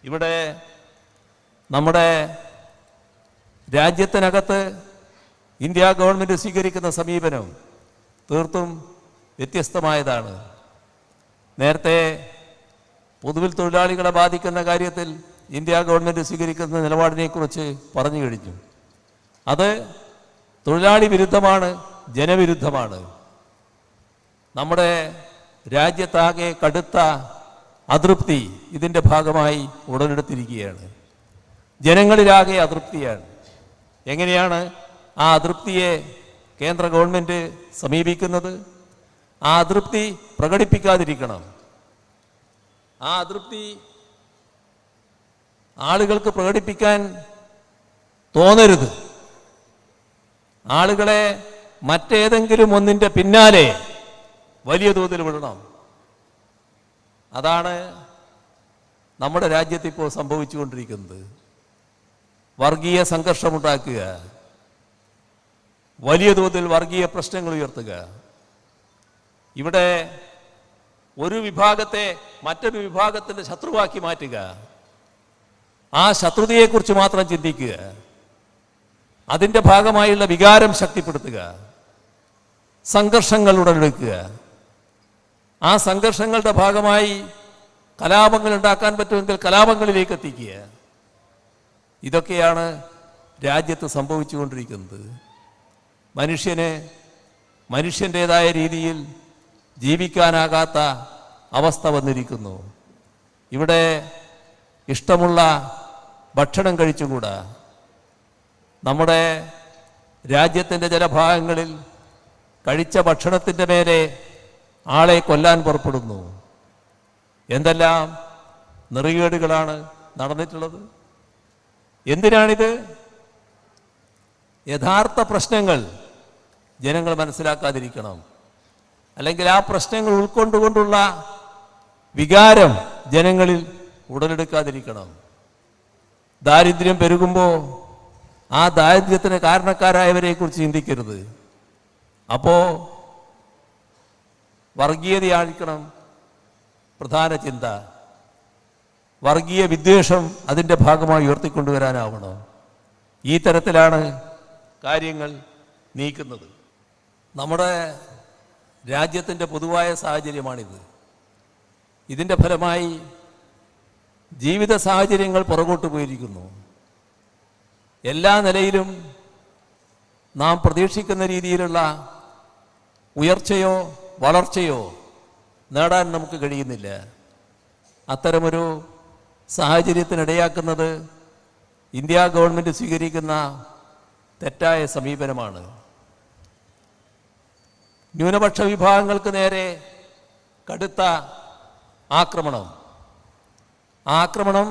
ഇവിടെ നമ്മുടെ രാജ്യത്തിനകത്ത് India government സ്വീകരിക്കുന്ന സമീപനം തീർത്തും വ്യത്യസ്തമായതാണ്. നേരത്തെ പൊതുവിൽ തൊഴിലാളികളെ ബാധിക്കുന്ന കാര്യത്തിൽ ഇന്ത്യ ഗവൺമെൻറ് സ്വീകരിക്കുന്ന നിലപാടിനെക്കുറിച്ച് പറഞ്ഞു കഴിഞ്ഞു. അത് തൊഴിലാളി വിരുദ്ധമാണ്, ജനവിരുദ്ധമാണ്. നമ്മുടെ രാജ്യത്താകെ കടുത്ത അതൃപ്തി ഇതിൻ്റെ ഭാഗമായി ഉടലെടുത്തിരിക്കുകയാണ്. ജനങ്ങളിലാകെ അതൃപ്തിയാണ്. എങ്ങനെയാണ് ആ അതൃപ്തിയെ കേന്ദ്ര ഗവൺമെൻറ് സമീപിക്കുന്നത്? ആ അതൃപ്തി പ്രകടിപ്പിക്കാതിരിക്കണം. ആ അതൃപ്തി ആളുകൾക്ക് പ്രകടിപ്പിക്കാൻ തോന്നരുത്. ആളുകളെ മറ്റേതെങ്കിലും ഒന്നിൻ്റെ പിന്നാലെ വലിയ തോതിൽ വിടണം. അതാണ് നമ്മുടെ രാജ്യത്ത് ഇപ്പോൾ സംഭവിച്ചുകൊണ്ടിരിക്കുന്നത്. വർഗീയ സംഘർഷമുണ്ടാക്കുക, വലിയ തോതിൽ വർഗീയ പ്രശ്നങ്ങൾ ഉയർത്തുക. ഇവിടെ ഒരു വിഭാഗത്തെ മറ്റൊരു വിഭാഗത്തിൻ്റെ ശത്രുവാക്കി മാറ്റുക. ആ ശത്രുതയെക്കുറിച്ച് മാത്രം ചിന്തിക്കുക. അതിൻ്റെ ഭാഗമായുള്ള വികാരം ശക്തിപ്പെടുത്തുക. സംഘർഷങ്ങൾ ഉടലെടുക്കുക. ആ സംഘർഷങ്ങളുടെ ഭാഗമായി കലാപങ്ങൾ ഉണ്ടാക്കാൻ പറ്റുമെങ്കിൽ കലാപങ്ങളിലേക്ക് എത്തിക്കുക. ഇതൊക്കെയാണ് രാജ്യത്ത് സംഭവിച്ചുകൊണ്ടിരിക്കുന്നത്. മനുഷ്യന് മനുഷ്യൻ്റേതായ രീതിയിൽ ജീവിക്കാനാകാത്ത അവസ്ഥ വന്നിരിക്കുന്നു. ഇവിടെ ഇഷ്ടമുള്ള ഭക്ഷണം കഴിച്ചുകൂടാ. നമ്മുടെ രാജ്യത്തിൻ്റെ ചില ഭാഗങ്ങളിൽ കഴിച്ച ഭക്ഷണത്തിൻ്റെ മേലെ ആളെ കൊല്ലാൻ പുറപ്പെടുന്നു. എന്തെല്ലാം നെറികേടുകളാണ് നടന്നിട്ടുള്ളത്. എന്തിനാണിത്? യഥാർത്ഥ പ്രശ്നങ്ങൾ ജനങ്ങൾ മനസ്സിലാക്കാതിരിക്കണം. അല്ലെങ്കിൽ ആ പ്രശ്നങ്ങൾ ഉൾക്കൊണ്ടുകൊണ്ടുള്ള വികാരം ജനങ്ങളിൽ ഉടലെടുക്കാതിരിക്കണം. ദാരിദ്ര്യം പെരുകുമ്പോൾ ആ ദാരിദ്ര്യത്തിന് കാരണക്കാരായവരെ കുറിച്ച് ചിന്തിക്കരുത്. അപ്പോൾ വർഗീയതയായിരിക്കണം പ്രധാന ചിന്ത. വർഗീയ വിദ്വേഷം അതിൻ്റെ ഭാഗമായി ഉയർത്തിക്കൊണ്ടുവരാനാവണം. ഈ തരത്തിലാണ് കാര്യങ്ങൾ നീക്കുന്നത്. നമ്മുടെ രാജ്യത്തിൻ്റെ പൊതുവായ സാഹചര്യമാണിത്. ഇതിൻ്റെ ഫലമായി ജീവിത സാഹചര്യങ്ങൾ പുറകോട്ട് പോയിരിക്കുന്നു. എല്ലാ നിലയിലും നാം പ്രതീക്ഷിക്കുന്ന രീതിയിലുള്ള ഉയർച്ചയോ വളർച്ചയോ നേടാൻ നമുക്ക് കഴിയുന്നില്ല. അത്തരമൊരു സാഹചര്യത്തിനിടയാക്കുന്നത് ഇന്ത്യ ഗവൺമെൻറ് സ്വീകരിക്കുന്ന തെറ്റായ സമീപനമാണ്. ന്യൂനപക്ഷ വിഭാഗങ്ങൾക്ക് നേരെ കടുത്ത ആക്രമണം. ആ ആക്രമണം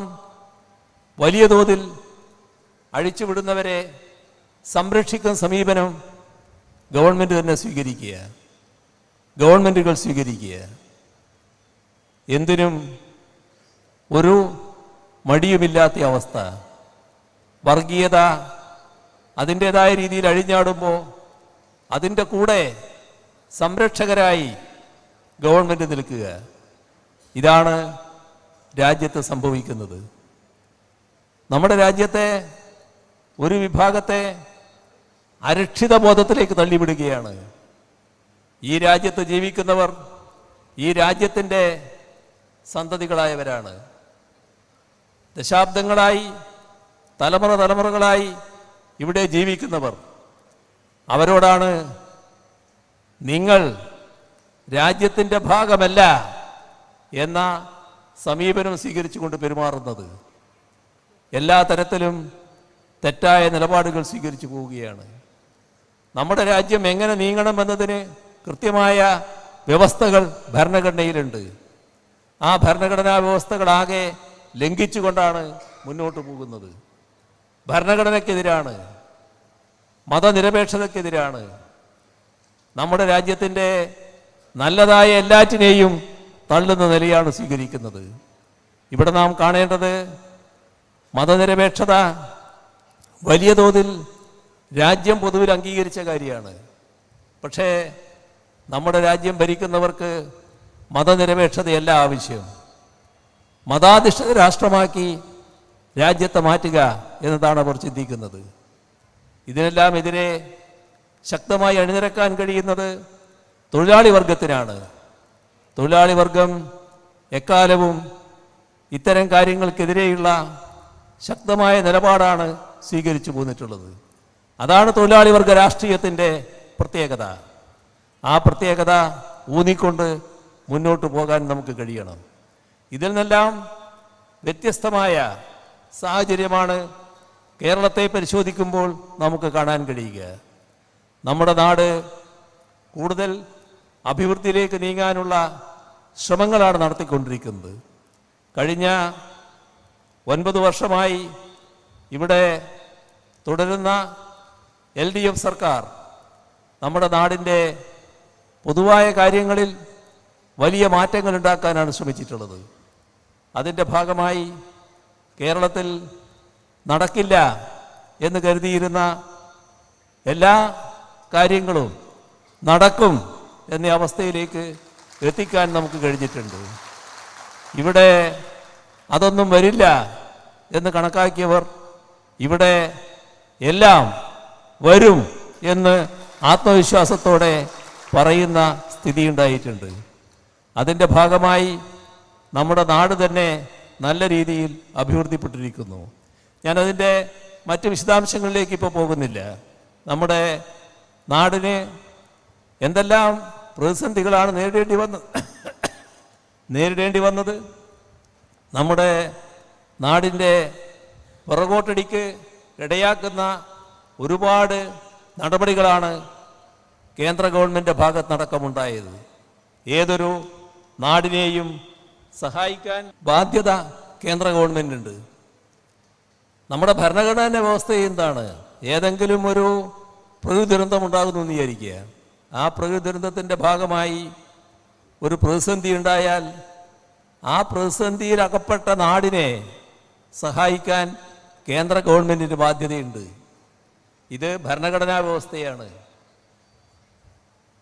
വലിയ തോതിൽ അഴിച്ചുവിടുന്നവരെ സംരക്ഷിക്കുന്ന സമീപനം ഗവൺമെൻറ് തന്നെ സ്വീകരിക്കുക, ഗവൺമെൻറ്റുകൾ സ്വീകരിക്കുക. എന്തിനും ഒരു മടിയുമില്ലാത്ത അവസ്ഥ. വർഗീയത അതിൻ്റേതായ രീതിയിൽ അഴിഞ്ഞാടുമ്പോൾ അതിൻ്റെ കൂടെ സംരക്ഷകരായി ഗവൺമെൻറ് നിൽക്കുക. ഇതാണ് രാജ്യത്ത് സംഭവിക്കുന്നത്. നമ്മുടെ രാജ്യത്തെ ഒരു വിഭാഗത്തെ അരക്ഷിത ബോധത്തിലേക്ക് തള്ളിവിടുകയാണ്. ഈ രാജ്യത്ത് ജീവിക്കുന്നവർ ഈ രാജ്യത്തിൻ്റെ സന്തതികളായവരാണ്. ദശാബ്ദങ്ങളായി തലമുറകളായി ഇവിടെ ജീവിക്കുന്നവർ. അവരോടാണ് നിങ്ങൾ രാജ്യത്തിൻ്റെ ഭാഗമല്ല എന്ന സമീപനം സ്വീകരിച്ചുകൊണ്ട് പെരുമാറുന്നത്. എല്ലാ തരത്തിലും തെറ്റായ നിലപാടുകൾ സ്വീകരിച്ചു പോവുകയാണ്. നമ്മുടെ രാജ്യം എങ്ങനെ നീങ്ങണമെന്നതിന് കൃത്യമായ വ്യവസ്ഥകൾ ഭരണഘടനയിലുണ്ട്. ആ ഭരണഘടനാ വ്യവസ്ഥകളാകെ ലംഘിച്ചുകൊണ്ടാണ് മുന്നോട്ട് പോകുന്നത്. ഭരണഘടനയ്ക്കെതിരാണ്, മതനിരപേക്ഷതയ്ക്കെതിരാണ്. നമ്മുടെ രാജ്യത്തിൻ്റെ നല്ലതായ എല്ലാറ്റിനെയും തള്ളുന്ന നിലയാണ് സ്വീകരിക്കുന്നത്. ഇവിടെ നാം കാണേണ്ടത് മതനിരപേക്ഷത വലിയ തോതിൽ രാജ്യം പൊതുവിൽ അംഗീകരിച്ച കാര്യമാണ്. പക്ഷേ നമ്മുടെ രാജ്യം ഭരിക്കുന്നവർക്ക് മതനിരപേക്ഷതയല്ല ആവശ്യം. മതാധിഷ്ഠിത രാഷ്ട്രമാക്കി രാജ്യത്തെ മാറ്റുക എന്നതാണ് അവർ ചിന്തിക്കുന്നത്. ഇതിനെല്ലാം എതിരെ ശക്തമായി അണിനിരക്കാൻ കഴിയുന്നത് തൊഴിലാളി വർഗത്തിനാണ്. തൊഴിലാളി വർഗം എക്കാലവും ഇത്തരം കാര്യങ്ങൾക്കെതിരെയുള്ള ശക്തമായ നിലപാടാണ് സ്വീകരിച്ചു പോന്നിട്ടുള്ളത്. അതാണ് തൊഴിലാളി വർഗ രാഷ്ട്രീയത്തിൻ്റെ പ്രത്യേകത. ആ പ്രത്യേകത ഊന്നിക്കൊണ്ട് മുന്നോട്ട് പോകാൻ നമുക്ക് കഴിയണം. ഇതിൽ നിന്നെല്ലാം വ്യത്യസ്തമായ സാഹചര്യമാണ് കേരളത്തെ പരിശോധിക്കുമ്പോൾ നമുക്ക് കാണാൻ കഴിയുക. നമ്മുടെ നാട് കൂടുതൽ അഭിവൃദ്ധിയിലേക്ക് നീങ്ങാനുള്ള ശ്രമങ്ങളാണ് നടത്തിക്കൊണ്ടിരിക്കുന്നത്. കഴിഞ്ഞ 9 വർഷമായി ഇവിടെ തുടരുന്ന LDF സർക്കാർ നമ്മുടെ നാടിൻ്റെ പൊതുവായ കാര്യങ്ങളിൽ വലിയ മാറ്റങ്ങൾ ഉണ്ടാക്കാനാണ് ശ്രമിച്ചിട്ടുള്ളത്. അതിൻ്റെ ഭാഗമായി കേരളത്തിൽ നടക്കില്ല എന്ന് കരുതിയിരുന്ന എല്ലാ കാര്യങ്ങളും നടക്കും എന്ന അവസ്ഥയിലേക്ക് എത്തിക്കാൻ നമുക്ക് കഴിഞ്ഞിട്ടുണ്ട്. ഇവിടെ അതൊന്നും വരില്ല എന്ന് കണക്കാക്കിയവർ ഇവിടെ എല്ലാം വരും എന്ന് ആത്മവിശ്വാസത്തോടെ പറയുന്ന സ്ഥിതി ഉണ്ടായിട്ടുണ്ട്. അതിൻ്റെ ഭാഗമായി നമ്മുടെ നാട് തന്നെ നല്ല രീതിയിൽ അഭിവൃദ്ധിപ്പെട്ടിരിക്കുന്നു. ഞാനതിൻ്റെ മറ്റ് വിശദാംശങ്ങളിലേക്ക് ഇപ്പോൾ പോകുന്നില്ല. നമ്മുടെ നാടിന് എന്തെല്ലാം പ്രതിസന്ധികളാണ് നേരിടേണ്ടി വന്നത്. നമ്മുടെ നാടിൻ്റെ പുറകോട്ടടിക്ക് ഇടയാക്കുന്ന ഒരുപാട് നടപടികളാണ് കേന്ദ്ര ഗവൺമെൻറ് ഭാഗത്തടക്കമുണ്ടായത്. ഏതൊരു നാടിനെയും സഹായിക്കാൻ ബാധ്യത കേന്ദ്ര ഗവൺമെൻറ്റുണ്ട്. നമ്മുടെ ഭരണഘടനാ വ്യവസ്ഥ എന്താണ്? ഏതെങ്കിലും ഒരു പ്രകൃതി ദുരന്തം ഉണ്ടാകുന്നു എന്ന് വിചാരിക്കുക. ആ പ്രകൃതി ദുരന്തത്തിൻ്റെ ഭാഗമായി ഒരു പ്രതിസന്ധി ഉണ്ടായാൽ ആ പ്രതിസന്ധിയിൽ അകപ്പെട്ട നാടിനെ സഹായിക്കാൻ കേന്ദ്ര ഗവൺമെൻറ്റിന് ബാധ്യതയുണ്ട്. ഇത് ഭരണഘടനാ വ്യവസ്ഥയാണ്.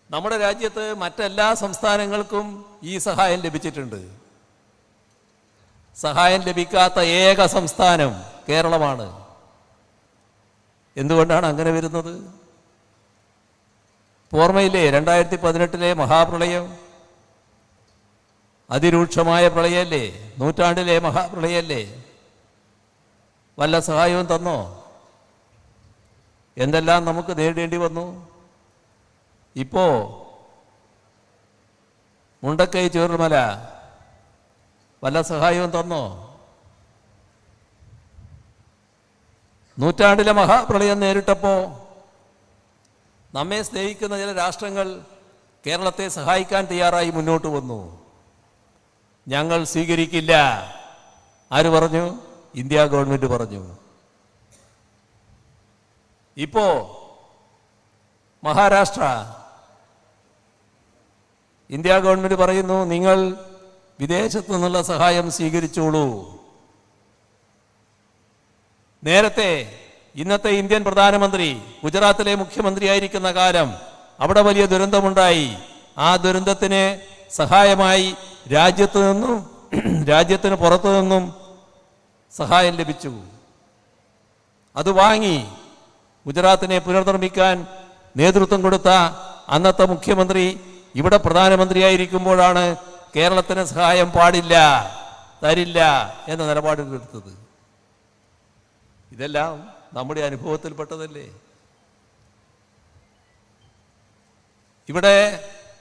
നമ്മുടെ രാജ്യത്ത് മറ്റെല്ലാ സംസ്ഥാനങ്ങൾക്കും ഈ സഹായം ലഭിച്ചിട്ടുണ്ട്. സഹായം ലഭിക്കാത്ത ഏക സംസ്ഥാനം കേരളമാണ്. എന്തുകൊണ്ടാണ് അങ്ങനെ വരുന്നത്? ഓർമ്മയില്ലേ 2018 മഹാപ്രളയം? അതിരൂക്ഷമായ പ്രളയല്ലേ? നൂറ്റാണ്ടിലെ മഹാപ്രളയല്ലേ? വല്ല സഹായവും തന്നോ? എന്തെല്ലാം നമുക്ക് നേരിടേണ്ടി വന്നു. ഇപ്പോ മുണ്ടക്കൈ ചൂരൽമല വല്ല സഹായവും തന്നോ? നൂറ്റാണ്ടിലെ മഹാപ്രളയം നേരിട്ടപ്പോൾ നമ്മെ സ്നേഹിക്കുന്ന ചില രാഷ്ട്രങ്ങൾ കേരളത്തെ സഹായിക്കാൻ തയ്യാറായി മുന്നോട്ട് വന്നു. ഞങ്ങൾ സ്വീകരിക്കില്ല. ആര് പറഞ്ഞു? ഇന്ത്യ ഗവൺമെൻറ് പറഞ്ഞു. ഇപ്പോ മഹാരാഷ്ട്ര ഇന്ത്യ ഗവൺമെൻറ് പറയുന്നു, നിങ്ങൾ വിദേശത്തു നിന്നുള്ള സഹായം സ്വീകരിച്ചോളൂ. നേരത്തെ ഇന്നത്തെ ഇന്ത്യൻ പ്രധാനമന്ത്രി ഗുജറാത്തിലെ മുഖ്യമന്ത്രിയായിരിക്കുന്ന കാലം അവിടെ വലിയ ദുരന്തമുണ്ടായി. ആ ദുരന്തത്തിന് സഹായമായി രാജ്യത്തിന് പുറത്തു നിന്നും സഹായം ലഭിച്ചു. അത് വാങ്ങി ഗുജറാത്തിനെ പുനർനിർമ്മിക്കാൻ നേതൃത്വം കൊടുത്ത അന്നത്തെ മുഖ്യമന്ത്രി ഇവിടെ പ്രധാനമന്ത്രിയായിരിക്കുമ്പോഴാണ് കേരളത്തിന് സഹായം പാടില്ല, തരില്ല എന്ന നിലപാടുകളെടുത്തത്. ഇതെല്ലാം നമ്മുടെ അനുഭവത്തിൽപ്പെട്ടതല്ലേ? ഇവിടെ